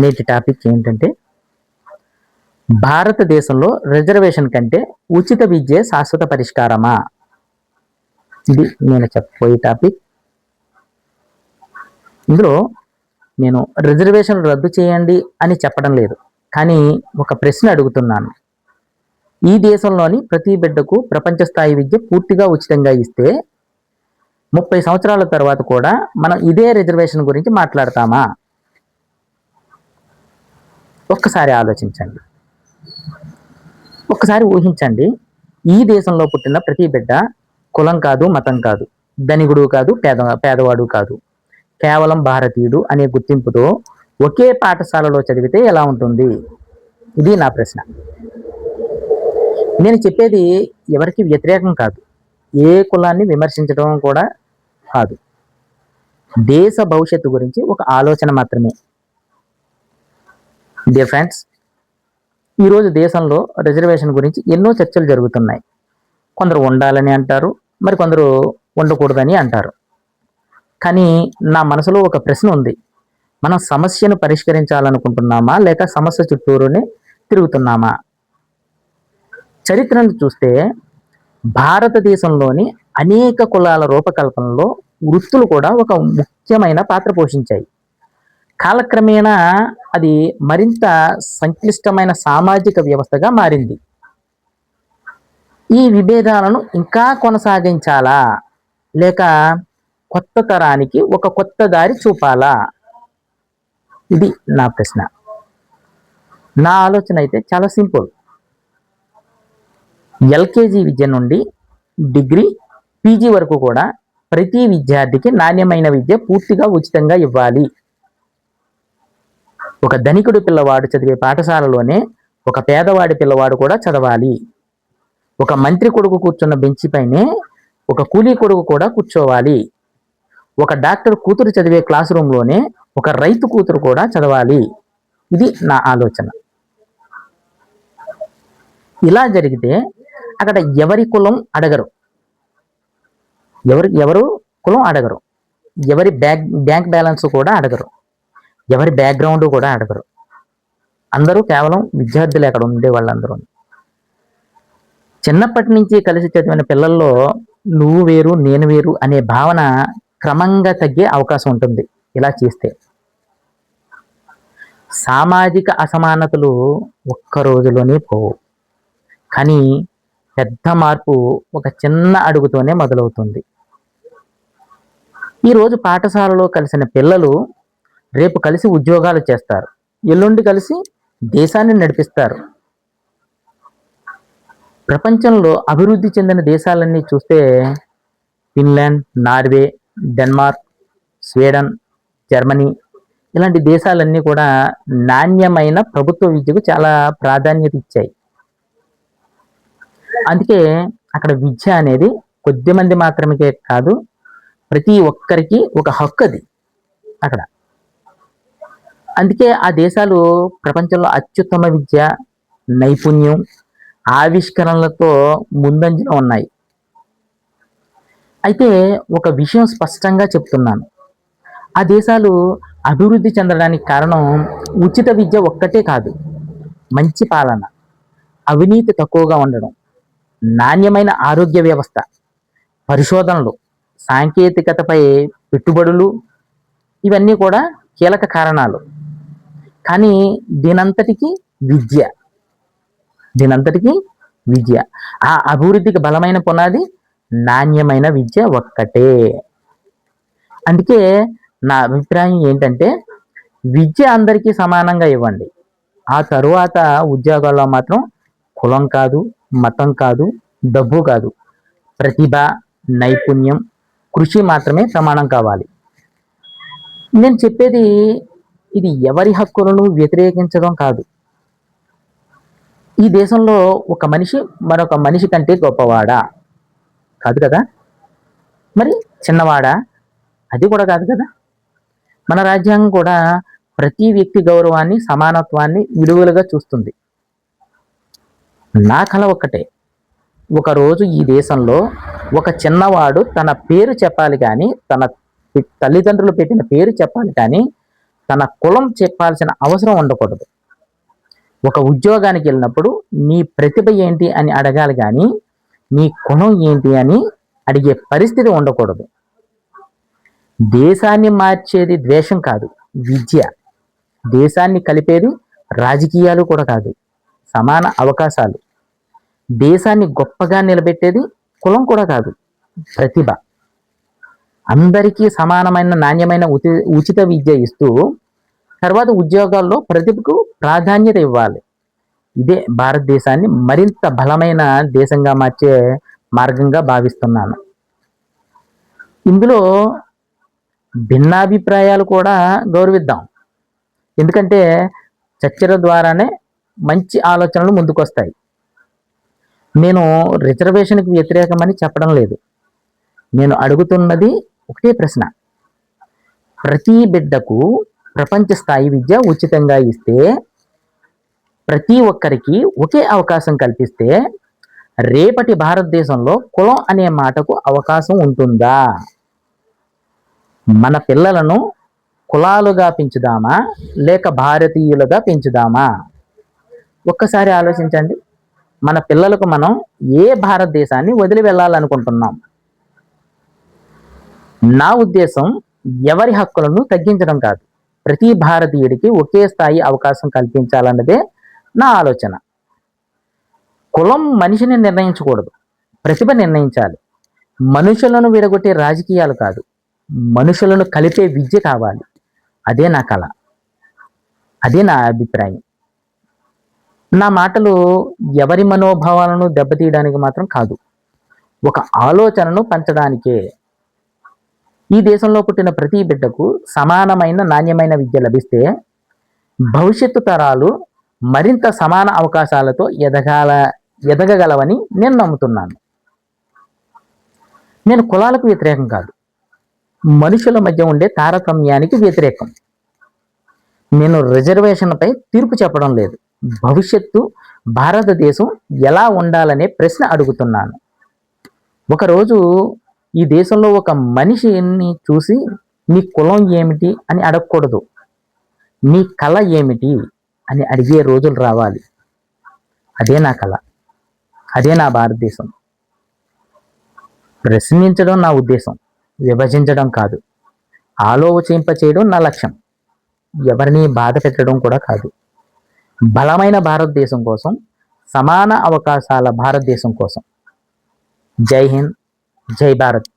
నేటి టాపిక్ ఏంటంటే భారతదేశంలో రిజర్వేషన్ కంటే ఉచిత విద్య శాశ్వత పరిష్కారమా? ఇది నేను చెప్పబోయే టాపిక్. ఇందులో నేను రిజర్వేషన్ రద్దు చేయండి అని చెప్పడం లేదు, కానీ ఒక ప్రశ్న అడుగుతున్నాను. ఈ దేశంలోని ప్రతి బిడ్డకు ప్రపంచ స్థాయి విద్య పూర్తిగా ఉచితంగా ఇస్తే 30 సంవత్సరాల తర్వాత కూడా మనం ఇదే రిజర్వేషన్ గురించి మాట్లాడతామా? ఒక్కసారి ఆలోచించండి, ఒక్కసారి ఊహించండి. ఈ దేశంలో పుట్టిన ప్రతి బిడ్డ కులం కాదు, మతం కాదు, ధనికుడు కాదు, పేదవాడు కాదు, కేవలం భారతీయుడు అనే గుర్తింపుతో ఒకే పాఠశాలలో చదివితే ఎలా ఉంటుంది? ఇది నా ప్రశ్న. నేను చెప్పేది ఎవరికి వ్యతిరేకం కాదు, ఏ కులాన్ని విమర్శించడం కూడా కాదు. దేశ భవిష్యత్తు గురించి ఒక ఆలోచన మాత్రమే. డియర్ ఫ్రెండ్స్, ఈరోజు దేశంలో రిజర్వేషన్ గురించి ఎన్నో చర్చలు జరుగుతున్నాయి. కొందరు ఉండాలని అంటారు, మరి కొందరు ఉండకూడదని అంటారు. కానీ నా మనసులో ఒక ప్రశ్న ఉంది. మనం సమస్యను పరిష్కరించాలనుకుంటున్నామా, లేక సమస్య చుట్టూరునే తిరుగుతున్నామా? చరిత్రను చూస్తే భారతదేశంలోని అనేక కులాల రూపకల్పనలో వృత్తులు కూడా ఒక ముఖ్యమైన పాత్ర పోషించాయి. కాలక్రమేణా అది మరింత సంక్లిష్టమైన సామాజిక వ్యవస్థగా మారింది. ఈ విభేదాలను ఇంకా కొనసాగించాలా, లేక కొత్త తరానికి ఒక కొత్త దారి చూపాలా? ఇది నా ప్రశ్న. నా ఆలోచన అయితే చాలా సింపుల్. ఎల్కేజీ విద్య నుండి డిగ్రీ, పీజీ వరకు కూడా ప్రతి విద్యార్థికి నాణ్యమైన విద్య పూర్తిగా ఉచితంగా ఇవ్వాలి. ఒక ధనికుడి పిల్లవాడు చదివే పాఠశాలలోనే ఒక పేదవాడి పిల్లవాడు కూడా చదవాలి. ఒక మంత్రి కొడుకు కూర్చున్న బెంచి పైనే ఒక కూలీ కొడుకు కూడా కూర్చోవాలి. ఒక డాక్టర్ కూతురు చదివే క్లాస్ రూమ్లోనే ఒక రైతు కూతురు కూడా చదవాలి. ఇది నా ఆలోచన. ఇలా జరిగితే అక్కడ ఎవరి కులం అడగరు, ఎవరు కులం అడగరు, ఎవరి బ్యాంక్ బ్యాలెన్స్ కూడా అడగరు, ఎవరి బ్యాక్గ్రౌండ్ కూడా అడగరు. అందరూ కేవలం విద్యార్థులు అక్కడ ఉండే వాళ్ళందరూ. చిన్నప్పటి నుంచి కలిసి చదివిన పిల్లల్లో నువ్వు వేరు నేను వేరు అనే భావన క్రమంగా తగ్గే అవకాశం ఉంటుంది. ఇలా చేస్తే సామాజిక అసమానతలు ఒక్క రోజులోనే పోవు, కానీ పెద్ద మార్పు ఒక చిన్న అడుగుతోనే మొదలవుతుంది. ఈరోజు పాఠశాలలో కలిసిన పిల్లలు రేపు కలిసి ఉద్యోగాలు చేస్తారు, ఎల్లుండి కలిసి దేశాన్ని నడిపిస్తారు. ప్రపంచంలో అభివృద్ధి చెందిన దేశాలన్నీ చూస్తే Finland, Norway, Denmark, Sweden, Germany ఇలాంటి దేశాలన్నీ కూడా నాణ్యమైన ప్రభుత్వ విద్యకు చాలా ప్రాధాన్యత ఇచ్చాయి. అందుకే అక్కడ విద్య అనేది కొద్ది మంది మాత్రమే కాదు, ప్రతి ఒక్కరికి ఒక హక్కు అది అక్కడ. అందుకే ఆ దేశాలు ప్రపంచంలో అత్యుత్తమ విద్య, నైపుణ్యం, ఆవిష్కరణలతో ముందంజలో ఉన్నాయి. అయితే ఒక విషయం స్పష్టంగా చెప్తున్నాను, ఆ దేశాలు అభివృద్ధి చెందడానికి కారణం ఉచిత విద్య ఒక్కటే కాదు, మంచి పాలన, అవినీతి తక్కువగా ఉండడం, నాణ్యమైన ఆరోగ్య వ్యవస్థ, పరిశోధనలు, సాంకేతికతపై పెట్టుబడులు, ఇవన్నీ కూడా కీలక కారణాలు. కానీ దీనంతటికీ విద్య, ఆ అభివృద్ధికి బలమైన పునాది నాణ్యమైన విద్య ఒక్కటే. అందుకే నా అభిప్రాయం ఏంటంటే విద్య అందరికీ సమానంగా ఇవ్వండి. ఆ తరువాత ఉద్యోగాల్లో మాత్రం కులం కాదు, మతం కాదు, డబ్బు కాదు, ప్రతిభ, నైపుణ్యం, కృషి మాత్రమే ప్రమాణం కావాలి. నేను చెప్పేది ఇది ఎవరి హక్కులను వ్యతిరేకించడం కాదు. ఈ దేశంలో ఒక మనిషి మరొక మనిషి కంటే గొప్పవాడా? కాదు కదా. మరి చిన్నవాడా? అది కూడా కాదు కదా. మన రాజ్యాంగం కూడా ప్రతి వ్యక్తి గౌరవాన్ని, సమానత్వాన్ని విలువలుగా చూస్తుంది. నా కల ఒక్కటే, ఒకరోజు ఈ దేశంలో ఒక చిన్నవాడు తన పేరు చెప్పాలి కానీ, తన తల్లిదండ్రులు పెట్టిన పేరు చెప్పాలి కానీ, తన కులం చెప్పాల్సిన అవసరం ఉండకూడదు. ఒక ఉద్యోగానికి వెళ్ళినప్పుడు నీ ప్రతిభ ఏంటి అని అడగాలి కానీ నీ కులం ఏంటి అని అడిగే పరిస్థితి ఉండకూడదు. దేశాన్ని మార్చేది ద్వేషం కాదు, విద్య. దేశాన్ని కలిపేది రాజకీయాలు కూడా కాదు, సమాన అవకాశాలు. దేశాన్ని గొప్పగా నిలబెట్టేది కులం కూడా కాదు, ప్రతిభ. అందరికీ సమానమైన నాణ్యమైన ఉచిత విద్య ఇస్తూ తర్వాత ఉద్యోగాల్లో ప్రతిభకు ప్రాధాన్యత ఇవ్వాలి. ఇదే భారతదేశాన్ని మరింత బలమైన దేశంగా మార్చే మార్గంగా భావిస్తున్నాను. ఇందులో భిన్నాభిప్రాయాలు కూడా గౌరవిద్దాం. ఎందుకంటే చర్చల ద్వారానే మంచి ఆలోచనలు ముందుకొస్తాయి. నేను రిజర్వేషన్కి వ్యతిరేకమని చెప్పడం లేదు. నేను అడుగుతున్నది ఒకటే ప్రశ్న. ప్రతి బిడ్డకు ప్రపంచ స్థాయి విద్య ఉచితంగా ఇస్తే, ప్రతి ఒక్కరికి ఒకే అవకాశం కల్పిస్తే రేపటి భారతదేశంలో కులం అనే మాటకు అవకాశం ఉంటుందా? మన పిల్లలను కులాలుగా పెంచుదామా లేక భారతీయులుగా పెంచుదామా? ఒక్కసారి ఆలోచించండి. మన పిల్లలకు మనం ఏ భారతదేశాన్ని వదిలి వెళ్ళాలనుకుంటున్నాం? నా ఉద్దేశం ఎవరి హక్కులను తగ్గించడం కాదు, ప్రతి భారతీయుడికి ఒకే స్థాయి అవకాశం కల్పించాలన్నదే నా ఆలోచన. కులం మనిషిని నిర్ణయించకూడదు, ప్రతిభ నిర్ణయించాలి. మనుషులను విడగొట్టే రాజకీయాలు కాదు, మనుషులను కలిపే విద్య కావాలి. అదే నా కళ, అదే నా అభిప్రాయం. నా మాటలు ఎవరి మనోభావాలను దెబ్బతీయడానికి మాత్రం కాదు, ఒక ఆలోచనను పంచడానికే. ఈ దేశంలో పుట్టిన ప్రతి బిడ్డకు సమానమైన నాణ్యమైన విద్య లభిస్తే భవిష్యత్తు తరాలు మరింత సమాన అవకాశాలతో ఎదగగలవని నేను నమ్ముతున్నాను. నేను కులాలకు వ్యతిరేకం కాదు, మనుషుల మధ్య ఉండే తారతమ్యానికి వ్యతిరేకం. నేను రిజర్వేషన్పై తీర్పు చెప్పడం లేదు, భవిష్యత్తు భారతదేశం ఎలా ఉండాలనే ప్రశ్న అడుగుతున్నాను. ఒకరోజు ఈ దేశంలో ఒక మనిషిని చూసి నీ కులం ఏమిటి అని అడగకూడదు, నీ కళ ఏమిటి అని అడిగే రోజులు రావాలి. అదే నా కళ, అదే నా భారతదేశం. ప్రశ్నించడం నా ఉద్దేశం, విభజించడం కాదు. ఆలోచింపచేయడం నా లక్ష్యం, ఎవరిని బాధ పెట్టడం కూడా కాదు. బలమైన భారతదేశం కోసం, సమాన అవకాశాల భారతదేశం కోసం. జై హింద్, జై భారత్.